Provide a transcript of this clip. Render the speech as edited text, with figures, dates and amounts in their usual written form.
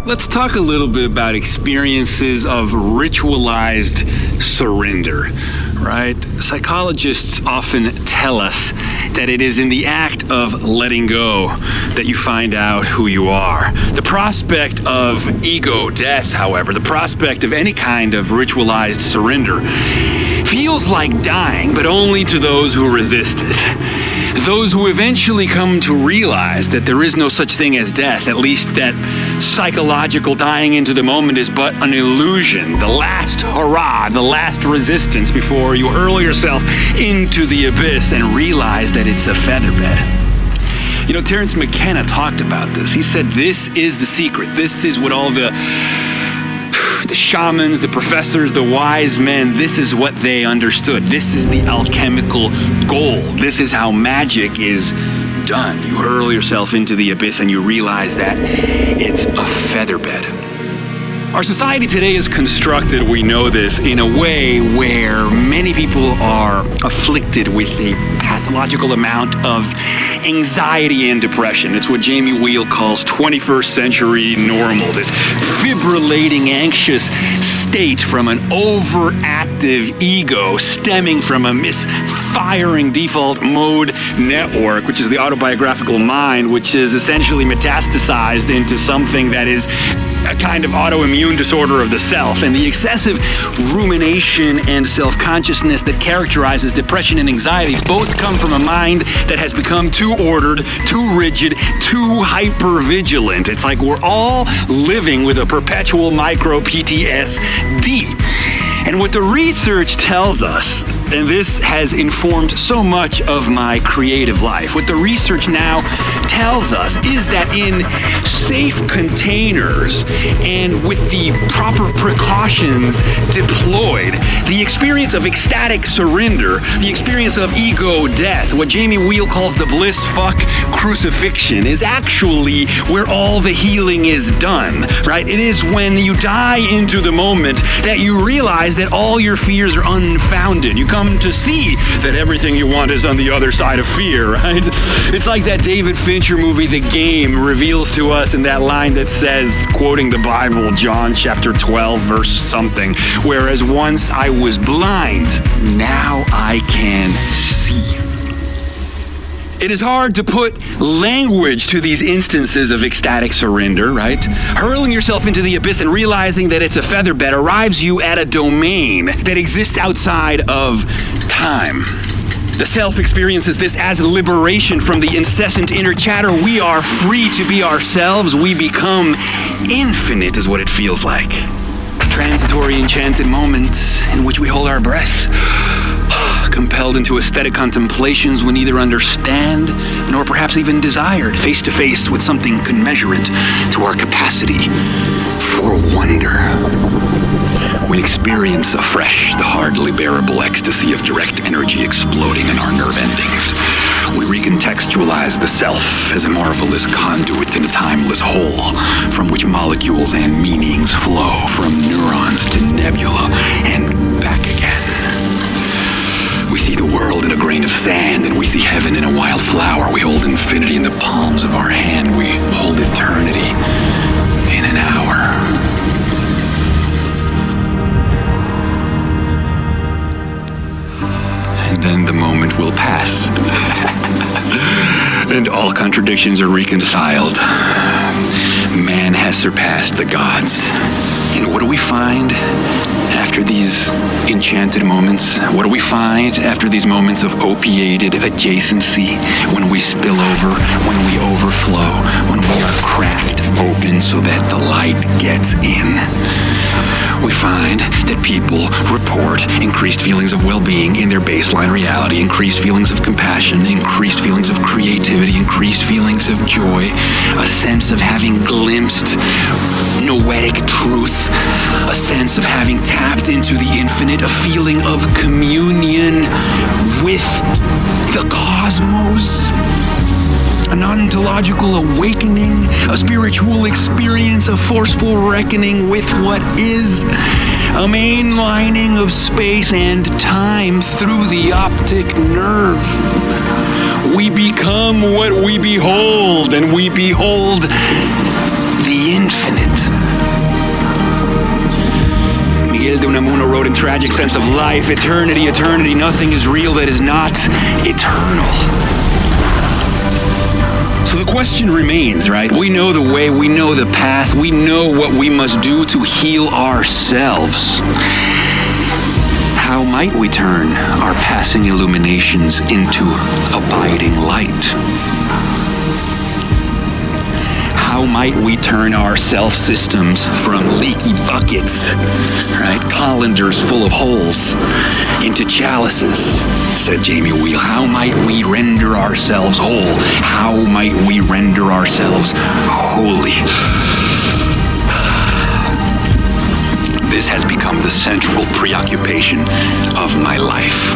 Let's talk a little bit about experiences of ritualized surrender, right? Psychologists often tell us that it is in the act of letting go that you find out who you are. The prospect of ego death, however, the prospect of any kind of ritualized surrender feels like dying, but only to those who resist it. Those who eventually come to realize that there is no such thing as death, at least that psychological dying into the moment is but an illusion, the last hurrah, the last resistance before you hurl yourself into the abyss and realize that it's a featherbed. You know, Terence McKenna talked about this. He said, this is the secret. This is what all the shamans, the professors, the wise men, this is what they understood. This is the alchemical goal. This is how magic is done. You hurl yourself into the abyss and you realize that it's a featherbed. Our society today is constructed, we know this, in a way where many people are afflicted with a pathological amount of anxiety and depression. It's what Jamie Wheal calls 21st century normal, this fibrillating, anxious state from an overactive ego stemming from a misfiring default mode network, which is the autobiographical mind, which is essentially metastasized into something that is a kind of autoimmune disorder of the self, and the excessive rumination and self-consciousness that characterizes depression and anxiety both come from a mind that has become too ordered, too rigid, too hyper-vigilant. It's like we're all living with a perpetual micro-PTSD. And what the research tells us, and this has informed so much of my creative life, what the research now tells us is that in safe containers and with the proper precautions deployed, the experience of ecstatic surrender, the experience of ego death, what Jamie Wheal calls the bliss fuck crucifixion, is actually where all the healing is done, right? It is when you die into the moment that you realize that all your fears are unfounded. You come to see that everything you want is on the other side of fear, right? It's like that David Fincher movie, The Game, reveals to us in that line that says, quoting the Bible, John chapter 12, verse something, whereas once I was blind, now I can see. It is hard to put language to these instances of ecstatic surrender, right? Hurling yourself into the abyss and realizing that it's a featherbed arrives you at a domain that exists outside of time. The self experiences this as liberation from the incessant inner chatter. We are free to be ourselves. We become infinite is what it feels like. Transitory enchanted moments in which we hold our breath, compelled into aesthetic contemplations we neither understand nor perhaps even desired, face to face with something commensurate to our capacity for wonder. We experience afresh the hardly bearable ecstasy of direct energy exploding in our nerve endings. We recontextualize the self as a marvelous conduit in a timeless whole from which molecules and meanings flow from neurons to nebula and back again. We see the world in a grain of sand, and we see heaven in a wild flower. We hold infinity in the palms of our hand. We hold eternity in an hour. And then the moment will pass. And all contradictions are reconciled. Man has surpassed the gods. And what do we find after these enchanted moments? What do we find after these moments of opiated adjacency? When we spill over, when we overflow, when we are cracked open so that the light gets in. We find that people report increased feelings of well-being in their baseline reality, increased feelings of compassion, increased feelings of creativity, increased feelings of joy, a sense of having glimpsed noetic truth, a sense of having tapped into the infinite, a feeling of communion with the cosmos. An ontological awakening, a spiritual experience, a forceful reckoning with what is, a mainlining of space and time through the optic nerve. We become what we behold, and we behold the infinite. tragic sense of life, eternity, eternity. Nothing is real that is not eternal. So the question remains, right? We know the way, we know the path, we know what we must do to heal ourselves. How might we turn our passing illuminations into abiding light? How might we turn our self-systems from leaky buckets, right, colanders full of holes, into chalices, said Jamie Wheel. How might we render ourselves whole? How might we render ourselves holy? This has become the central preoccupation of my life.